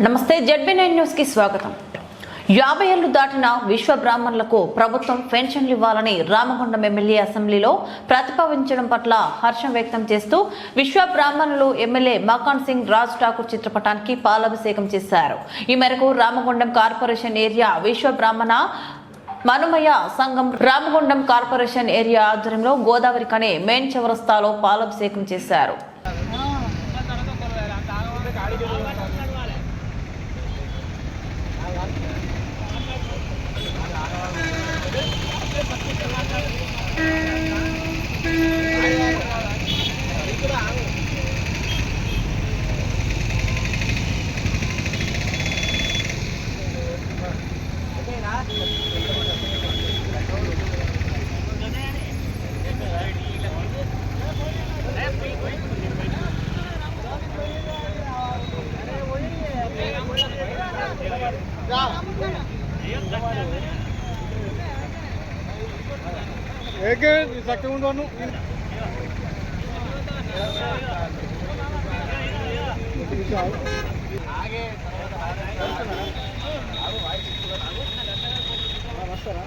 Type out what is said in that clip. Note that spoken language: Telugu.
నమస్తే జెడ్9 న్యూస్ కి స్వాగతం. 50 ఏళ్లు దాటిన విశ్వ బ్రాహ్మణులకు ప్రభుత్వం పెన్షన్లు ఇవ్వాలని రామగుండం ఎమ్మెల్యే అసెంబ్లీలో ప్రతిపాదించడం పట్ల హర్షం వ్యక్తం చేస్తూ విశ్వ బ్రాహ్మణులు ఎమ్మెల్యే మకాన్ సింగ్ రాజ్ ఠాకూర్ చిత్రపటానికి పాలాభిషేకం చేశారు. ఈ మేరకు రామగుండం కార్పొరేషన్ ఏరియా విశ్వ బ్రాహ్మణ మనుమయ సంఘం రామగుండం కార్పొరేషన్ ఏరియా ఆధ్వర్యంలో గోదావరి కనే మెయిన్ చౌరస్తాలో పాలాభిషేకం చేశారు. చక్కగా ఉండను వస్తారా